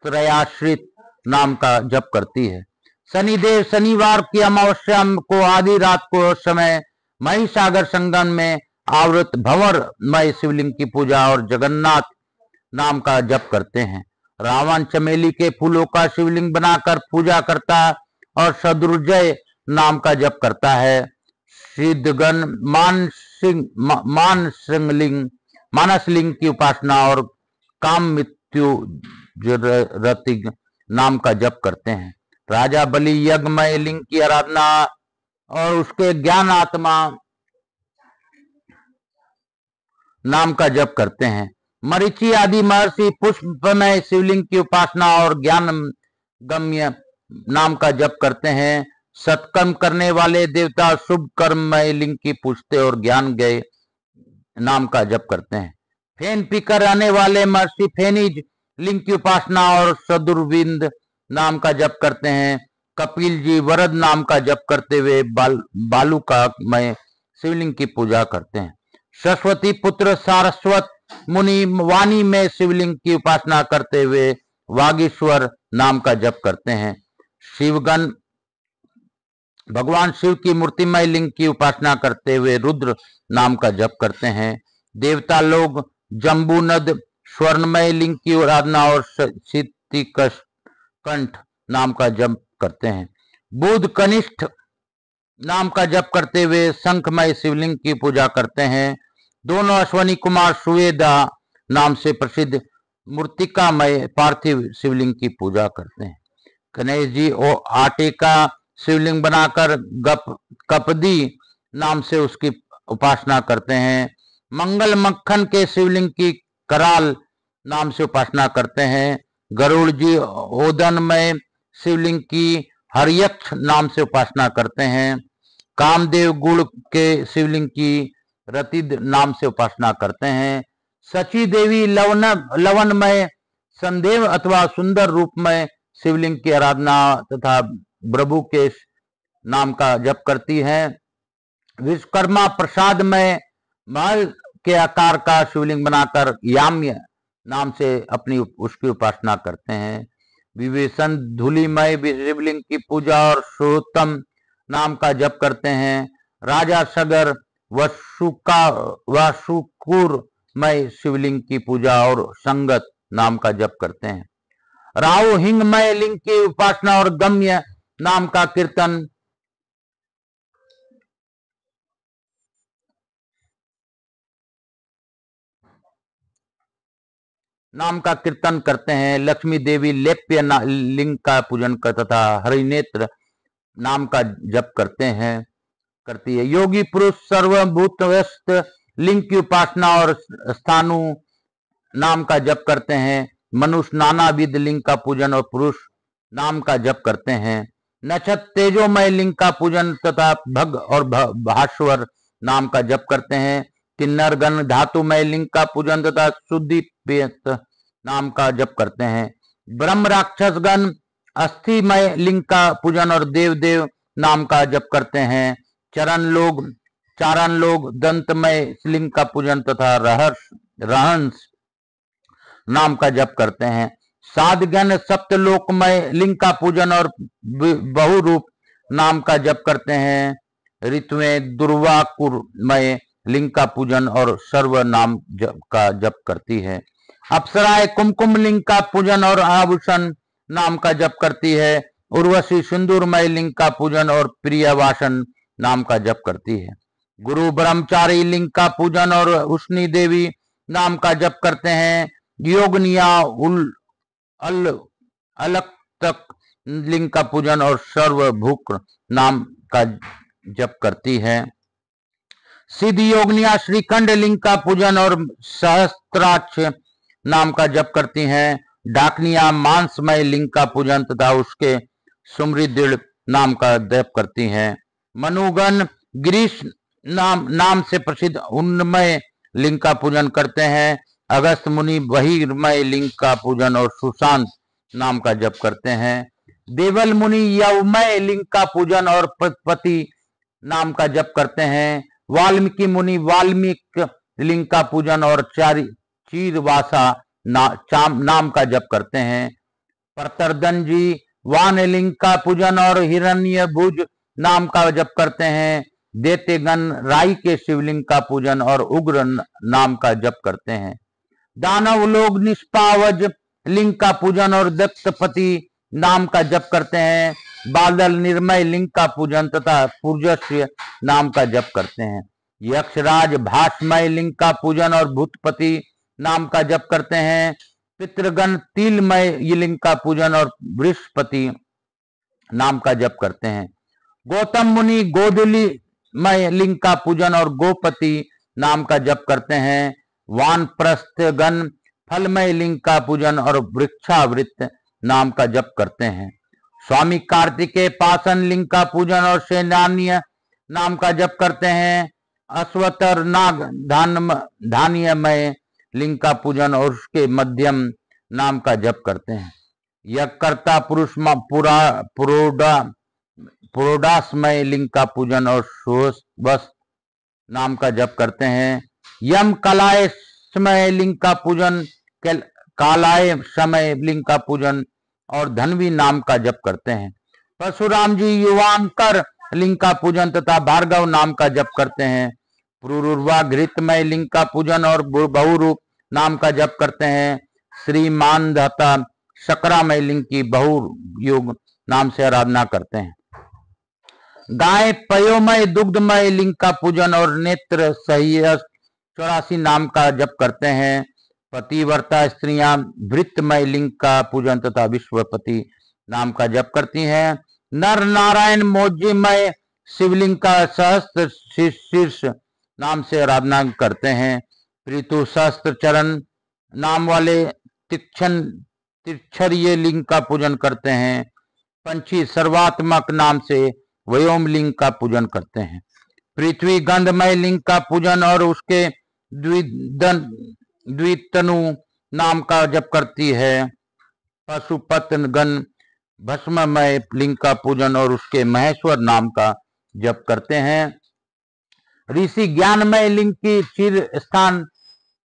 त्रयाश्रित नाम का जप करती है। शनिदेव शनिवार की अमावस्या को आधी रात को समय महिसागर संगम में आवृत भंवरमय शिवलिंग की पूजा और जगन्नाथ नाम का जप करते हैं। रावण चमेली के फूलों का शिवलिंग बनाकर पूजा करता और सदुर्जय नाम का जप करता है। सिद्धगण मानसलिंग की उपासना और काम मृत्यु रतिग नाम का जप करते हैं। राजा बलि यज्ञमय लिंग की आराधना और उसके ज्ञान आत्मा नाम का जप करते हैं। मरीचि आदि महर्षि पुष्पमय शिवलिंग की उपासना और ज्ञान गम्य नाम का जप करते हैं। सत्कर्म करने वाले देवता शुभ कर्ममय लिंग की पूजते और ज्ञान गए नाम का जप करते हैं। फेन पीकर रहने वाले महर्षि फेनिज लिंग की उपासना और सदुर्विंद नाम का जप करते हैं। कपिल जी वरद नाम का जप करते हुए बालुकामय शिवलिंग की पूजा करते हैं। सरस्वती पुत्र सारस्वत मुनि वाणी में शिवलिंग की उपासना करते हुए वागीश्वर नाम का जप करते हैं। शिवगण भगवान शिव की मूर्तिमय लिंग की उपासना करते हुए रुद्र नाम का जप करते हैं। देवता लोग जम्बूनद स्वर्णमय लिंग की आराधना और कंठ नाम का जप करते हैं। बुध कनिष्ठ नाम का जप करते हुए शंखमय शिवलिंग की पूजा करते हैं। दोनों अश्वनी कुमार सुवेदा नाम से प्रसिद्ध मूर्तिकामय पार्थिव शिवलिंग की पूजा करते हैं। गणेश जी आटे का शिवलिंग बनाकर कपदी नाम से उसकी उपासना करते हैं। मंगल मक्खन के शिवलिंग की कराल नाम से उपासना करते हैं। गरुड़ जी ओदनमय शिवलिंग की हरियक्ष नाम से उपासना करते हैं। कामदेव गुड़ के शिवलिंग की रतिद नाम से उपासना करते हैं। सची देवी लवनमय संदेव अथवा सुंदर रूपमय शिवलिंग की आराधना तथा प्रभु के नाम का जप करती है। विश्वकर्मा प्रसाद में महल के आकार का शिवलिंग बनाकर याम्य नाम से अपनी उसकी उपासना करते हैं। विभीषण धूलिमय शिवलिंग की पूजा और श्रोतम नाम का जप करते हैं। राजा सगर वासुकुरमय शिवलिंग की पूजा और संगत नाम का जप करते हैं। राहु हिंगमय लिंग की उपासना और गम्य नाम का कीर्तन करते हैं। लक्ष्मी देवी लेप्य लिंग का पूजन तथा हरिनेत्र नाम का जप करती है। योगी पुरुष सर्वभूतस्थ लिंग की उपासना और स्थानु नाम का जप करते हैं। मनुष्य नानाविध लिंग का पूजन और पुरुष नाम का जप करते हैं। नक्षत्र तेजोमय लिंग का पूजन तथा भग और भास्वर नाम का जप करते हैं। किन्नर गण धातुमय लिंग का पूजन तथा शुद्धिपेत नाम का जप करते हैं। ब्रह्म राक्षस गण अस्थिमय लिंग का पूजन और देव नाम का जप करते हैं। चारण लोग दंतमय लिंग का पूजन तथा रहंस नाम का जप करते हैं। साधगण सप्तलोकमय लिंग का पूजन और बहुरूप नाम का जप करते हैं। ऋतुएं दुर्वाकुरमय लिंग का पूजन और सर्व नाम का जप करती है। अप्सराएं कुमकुम लिंग का पूजन और आभूषण नाम का जप करती है। उर्वशी सिंदूरमय लिंग का पूजन और प्रियवासन नाम का जप करती है। गुरु ब्रह्मचारी लिंग का पूजन और उष्णी देवी नाम का जप करते हैं। योगनिया अलक्तक लिंग का पूजन और सर्वभूक नाम का जप करती है। सिद्ध योगनिया श्रीखंड लिंग का पूजन और सहस्त्राक्ष नाम का जप करती हैं। डाकनिया मांसमय लिंग का पूजन तथा उसके सुमृदृढ़ नाम का जप करती हैं। मनुगण गिरीश नाम से प्रसिद्ध उन्मय लिंग का पूजन करते हैं। अगस्त मुनि बहिर्मय लिंग का पूजन और सुशांत नाम का जप करते हैं। देवल मुनि यवमय लिंग का पूजन और पति नाम का जप करते हैं। वाल्मीकि मुनि वाल्मीकि लिंग का पूजन और चीरवासा नाम का जप करते हैं। प्रतरदन जी वान लिंग का पूजन और हिरण्यभुज नाम का जप करते हैं। देतेगण राई के शिवलिंग का पूजन और उग्र नाम का जप करते हैं। दानव लोग निष्पावज लिंग का पूजन और दत्तपति नाम का जप करते हैं। बादल निर्मय लिंग का पूजन तथा पूर्जस्य नाम का जप करते हैं। यक्षराज भाष्मय लिंग का पूजन और भूतपति नाम का जप करते हैं। पितृगण तिलमय लिंग का पूजन और बृहस्पति नाम का जप करते हैं। गौतम मुनि गोदलीमय लिंग का पूजन और गोपति नाम का जप करते हैं। वानप्रस्थगण फलमय लिंग का पूजन और वृक्षावृत नाम का जप करते हैं। स्वामी कार्तिकेय पासन लिंग का पूजन और सेनान्य नाम का जप करते हैं। अश्वतर नाग धान्यमय लिंग का पूजन और उसके मध्यम नाम का जप करते हैं। यज्ञकर्ता पुरुष पुरोडासमय लिंग का पूजन और सुवस्त नाम का जप करते हैं। यम कलाय समय लिंग का पूजन कालाय समय लिंग का पूजन और धनवी नाम का जप करते हैं। परशुराम जी युवांकर लिंग का पूजन तथा भार्गव नाम का जप करते हैं। पुरुर्वा घृतमय लिंग का पूजन और बहुरूप नाम का जप करते हैं। श्रीमान दत्ता शकरामय लिंग की बहुयोग नाम से आराधना करते हैं। गाय पयोमय दुग्धमय लिंग का पूजन और नेत्र सह्यस 84 नाम का जप करते हैं। पतिव्रता स्त्रियां वृत्तमय लिंग का पूजन तथा विश्वपति नाम का जप करती हैं। नर नारायण मोजीमय शिवलिंग का सहस्त्र शीर्ष नाम से आराधना करते हैं। पृथु सहस्त्र चरण नाम वाले तिक्षरीय लिंग का पूजन करते हैं। पंछी सर्वात्मक नाम से व्योम लिंग का पूजन करते हैं। पृथ्वी गंधमय लिंग का पूजन और उसके द्वितनु नाम का जप करती है। पशुपतन गण भस्ममय लिंग का पूजन और उसके महेश्वर नाम का जप करते हैं। ऋषि ज्ञानमय लिंग की चिर स्थान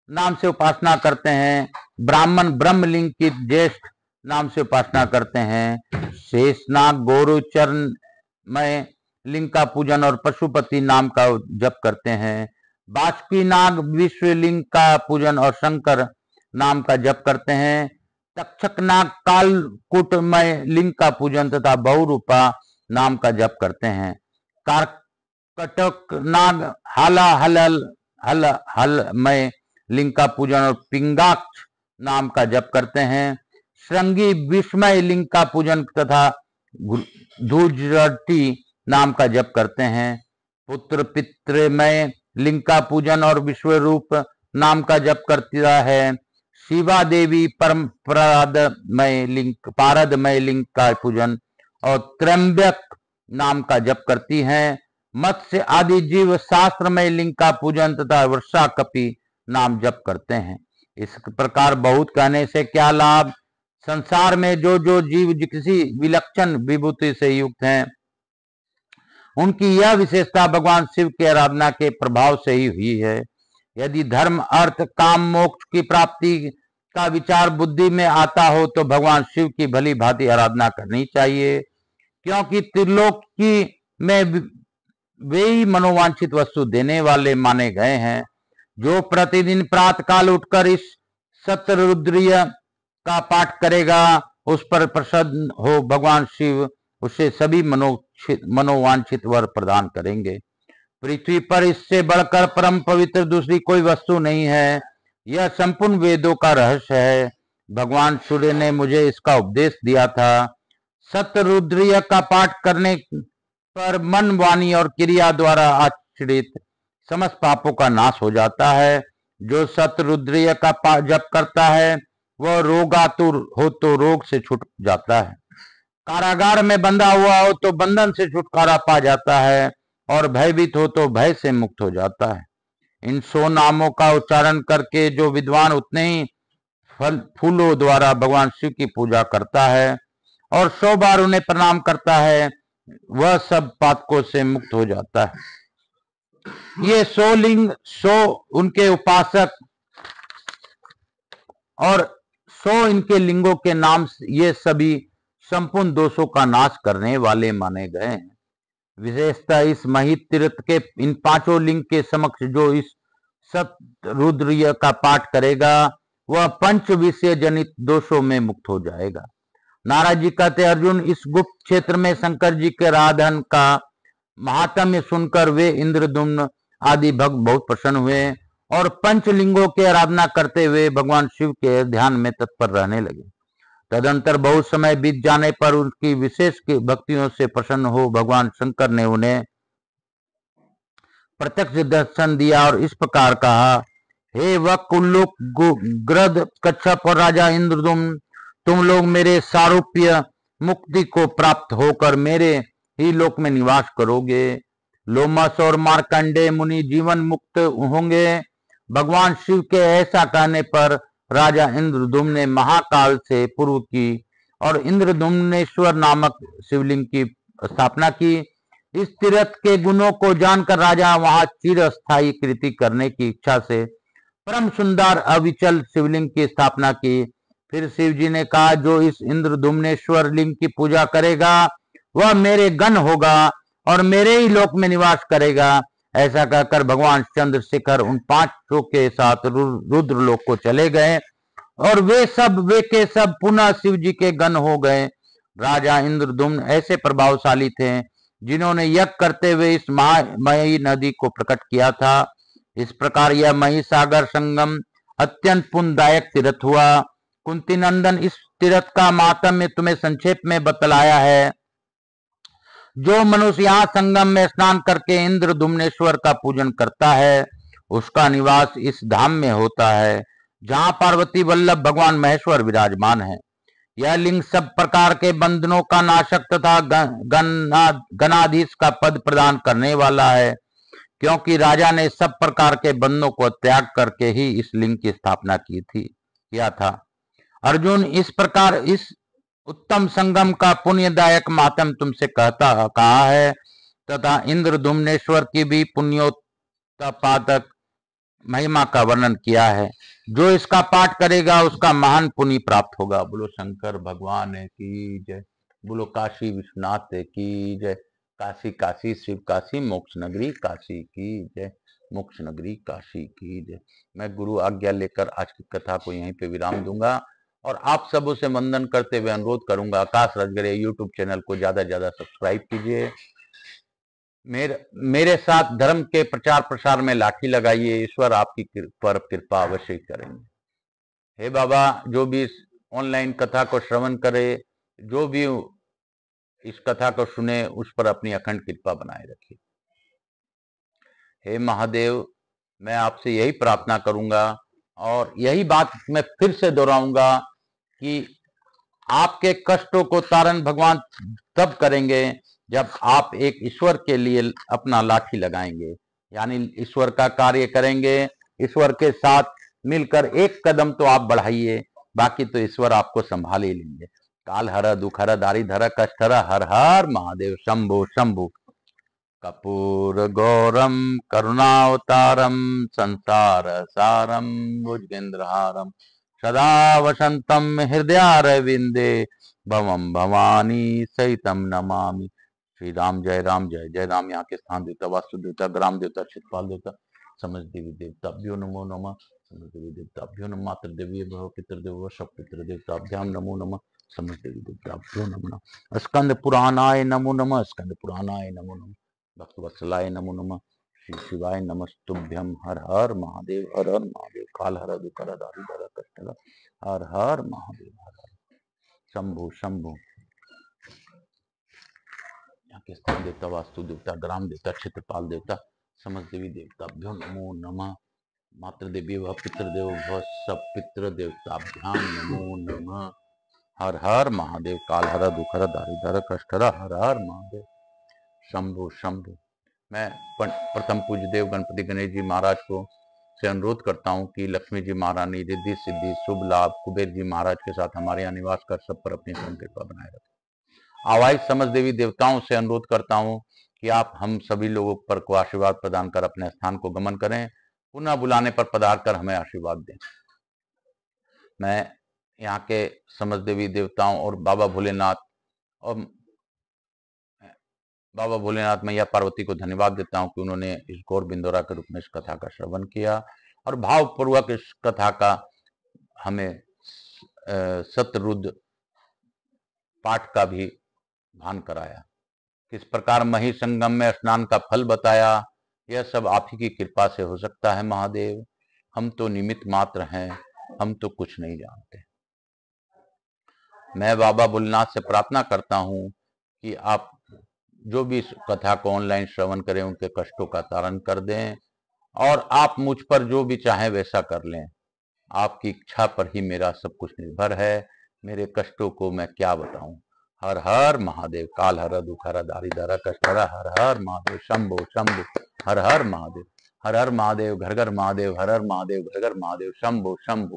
नाम से उपासना करते हैं। ब्राह्मण ब्रह्म लिंग की ज्येष्ठ नाम से उपासना करते हैं। शेषनाग गोरुचरणमय लिंग का पूजन और पशुपति नाम का जप करते हैं। बाष्पी नाग विश्वलिंग का पूजन और शंकर नाम का जप करते हैं। तक्षक नाग कालकूटमय लिंग का पूजन तथा बहुरूपा नाम का जप करते हैं। कार्कटक नाग हलमय लिंग का पूजन और पिंगाक्ष नाम का जप करते हैं। श्रृंगी विस्मय लिंग का पूजन तथा धूजरटी नाम का जप करते हैं। पुत्र पितृमय लिंग का पूजन और विश्वरूप नाम का जप करता है। शिवा देवी परम पारदमय लिंग का पूजन और त्र्यंबक नाम का जप करती हैं। मत्स्य आदि जीव शास्त्रमय लिंग का पूजन तथा वर्षा कपि नाम जप करते हैं। इस प्रकार बहुत कहने से क्या लाभ। संसार में जो जो जीव किसी विलक्षण विभूति से युक्त हैं, उनकी यह विशेषता भगवान शिव के आराधना के प्रभाव से ही हुई है। यदि धर्म अर्थ काम मोक्ष की प्राप्ति का विचार बुद्धि में आता हो तो भगवान शिव की भली भांति आराधना करनी चाहिए, क्योंकि त्रिलोक की में वे ही मनोवांछित वस्तु देने वाले माने गए हैं। जो प्रतिदिन प्रातःकाल उठकर इस शतरुद्रीय का पाठ करेगा, उस पर प्रसन्न हो भगवान शिव उसे सभी मनोवांछित वर प्रदान करेंगे। पृथ्वी पर इससे बढ़कर परम पवित्र दूसरी कोई वस्तु नहीं है। यह संपूर्ण वेदों का रहस्य है। भगवान सूर्य ने मुझे इसका उपदेश दिया था। शतरुद्रीय का पाठ करने पर मन वाणी और क्रिया द्वारा आचरित समस्त पापों का नाश हो जाता है। जो शतरुद्रीय का जप करता है वह रोगातुर हो तो रोग से छूट जाता है, कारागार में बंधा हुआ हो तो बंधन से छुटकारा पा जाता है और भयभीत हो तो भय से मुक्त हो जाता है। इन 100 नामों का उच्चारण करके जो विद्वान उतने ही फूलों द्वारा भगवान शिव की पूजा करता है और 100 बार उन्हें प्रणाम करता है, वह सब पातकों से मुक्त हो जाता है। ये 100 लिंग, 100 उनके उपासक और 100 इनके लिंगों के नाम, ये सभी संपूर्ण दोषों का नाश करने वाले माने गए हैं। विशेषतः इस महित तीर्थ के इन 5 लिंग के समक्ष जो इस शतरुद्रीय का पाठ करेगा, वह पंच विषय जनित दोषों में मुक्त हो जाएगा। नारद जी कहते, अर्जुन, इस गुप्त क्षेत्र में शंकर जी के राधन का महात्म्य सुनकर वे इंद्रदुम्न आदि भक्त बहुत प्रसन्न हुए और पंचलिंगों के आराधना करते हुए भगवान शिव के ध्यान में तत्पर रहने लगे। तदंतर बहुत समय बीत जाने पर उनकी विशेष भक्तियों से प्रसन्न हो भगवान शंकर ने उन्हें प्रत्यक्ष दर्शन दिया और इस प्रकार कहा, हे वकुल्लुक, गृध, कच्छप और राजा इंद्रदुम्न, तुम लोग मेरे सारूप्य मुक्ति को प्राप्त होकर मेरे ही लोक में निवास करोगे। लोमस और मार्कंडेय मुनि जीवन मुक्त होंगे। भगवान शिव के ऐसा कहने पर राजा इंद्रदुम्न ने महाकाल से पूर्व की और इंद्रदुम्नेश्वर नामक शिवलिंग की स्थापना की। इस तीर्थ के गुणों को जानकर राजा वहां चिरस्थायी कृति करने की इच्छा से परम सुंदर अविचल शिवलिंग की स्थापना की। फिर शिव जी ने कहा, जो इस इंद्रदुम्नेश्वर लिंग की पूजा करेगा वह मेरे गण होगा और मेरे ही लोक में निवास करेगा। ऐसा कहकर भगवान चंद्रशेखर उन 5 के साथ रुद्रलोक को चले गए और वे के सब पुनः शिव जी के गण हो गए। राजा इंद्रदुम्न ऐसे प्रभावशाली थे जिन्होंने यज्ञ करते हुए इस मही नदी को प्रकट किया था। इस प्रकार यह मही सागर संगम अत्यंत पुण्यदायक तीर्थ हुआ। कुंती नंदन, इस तीर्थ का महात्म्य तुम्हें संक्षेप में बतलाया है। जो मनुष्य यहाँ संगम में स्नान करके इंद्र दुम्नेश्वर का पूजन करता है, उसका निवास इस धाम में होता है, जहाँ पार्वती वल्लभ भगवान महेश्वर विराजमान है। यह लिंग सब प्रकार के बंधनों का नाशक तथा गणाधीश का पद प्रदान करने वाला है, क्योंकि राजा ने सब प्रकार के बंधनों को त्याग करके ही इस लिंग की स्थापना किया था। अर्जुन, इस प्रकार इस उत्तम संगम का पुण्यदायक मातम तुमसे कहा है तथा इंद्र दुम्नेश्वर की भी पुण्योत्पादक महिमा का वर्णन किया है। जो इसका पाठ करेगा उसका महान पुण्य प्राप्त होगा। बोलो शंकर भगवान की जय, बोलो काशी विश्वनाथ की जय, काशी काशी शिव काशी, मोक्ष नगरी काशी की जय, मोक्ष नगरी काशी की जय। मैं गुरु आज्ञा लेकर आज की कथा को यहीं पे विराम दूंगा और आप सबों से वंदन करते हुए अनुरोध करूंगा, आकाश राजगरे यूट्यूब चैनल को ज्यादा से ज्यादा सब्सक्राइब कीजिए। मेरे साथ धर्म के प्रचार प्रसार में लाठी लगाइए। ईश्वर आपकी पर कृपा अवश्य करेंगे। हे बाबा, जो भी इस ऑनलाइन कथा को श्रवण करे, जो भी इस कथा को सुने, उस पर अपनी अखंड कृपा बनाए रखिए। हे महादेव, मैं आपसे यही प्रार्थना करूंगा और यही बात मैं फिर से दोहराऊंगा कि आपके कष्टों को तारण भगवान तब करेंगे जब आप एक ईश्वर के लिए अपना लाठी लगाएंगे, यानी ईश्वर का कार्य करेंगे। ईश्वर के साथ मिलकर एक कदम तो आप बढ़ाइए, बाकी तो ईश्वर आपको संभाल ही लेंगे। काल हर दुख हर दारी धर कष्ट हर, हर हर महादेव शंभु शंभु। कपूर गौरम करुणावतारम संसार सारम भुजगेंद्रहारम सदा वसंतम हृदयारविंदे भवम भवानी सहितम नमामि। श्री राम जय राम जय जय राम। यहाँ के स्थान देवता, वास्तु देवता, ग्राम देवता, क्षेत्रपाल देवता, समस्त देवी देवताभ्यो नमो नमः। समस्त देवी देवताभ्यो नमः। मातृ देवी भव पितृ देवो सब पितृ देवताभ्याम नमो नमः। समस्त देवी देवताभ्यो नमो नमः। स्कंद पुराणाय नमो नमः। स्कंद पुराणाय नमो नमः। भक्त वत्सलाय नमो नमः। श्री शिवाय नमस्तुभ्यम। हर हर महादेव, हर हर महादेव। काल हर दुख हर दारी धर कष्ट हर हर महादेव, हर हर शंभु शंभु। यहाँ के स्थान देवता, वास्तु देवता, ग्राम देवता, क्षेत्रपाल देवता, समस्त देवी देवताभ्यो नमो नमः। मातृ देवी व पितृदेव व सब पितृ देवताभ्याम नमो नमः। हर हर महादेव। काल हर दुख हर दारी धर कष्ट हर हर महादेव, शंभु शंभु। मैं प्रथम पूज्य देव गणपति गणेश जी महाराज को से अनुरोध करता हूं कि लक्ष्मी जी महारानी रिद्धि सिद्धि शुभ लाभ कुबेर जी महाराज के साथ हमारे यहाँ निवास कर सब पर अपनी कृपा बनाए रखें। आवाज समस्त देवी देवताओं से अनुरोध करता हूं कि आप हम सभी लोगों पर को आशीर्वाद प्रदान कर अपने स्थान को गमन करें, पुनः बुलाने पर पधार कर हमें आशीर्वाद दें। मैं यहाँ के समस्त देवी देवताओं और बाबा भोलेनाथ मैया पार्वती को धन्यवाद देता हूं कि उन्होंने इस गौर बिंदोरा के रूप में इस कथा का श्रवण किया और भावपूर्वक इस कथा का हमें सतरुद्र पाठ का भी भान कराया। किस प्रकार मही संगम में स्नान का फल बताया, यह सब आप ही की कृपा से हो सकता है महादेव। हम तो निमित्त मात्र हैं, हम तो कुछ नहीं जानते। मैं बाबा भोलेनाथ से प्रार्थना करता हूं कि आप जो भी इस कथा को ऑनलाइन श्रवण करें उनके कष्टों का तारण कर दें और आप मुझ पर जो भी चाहें वैसा कर लें। आपकी इच्छा पर ही मेरा सब कुछ निर्भर है। मेरे कष्टों को मैं क्या बताऊं। हर हर महादेव। काल हर दुख हर दारी धर कष्ट हर हर महादेव, शंभो शंभो। हर हर महादेव, हर हर महादेव, घर घर महादेव, हर हर महादेव, घर घर महादेव, शंभो शंभो।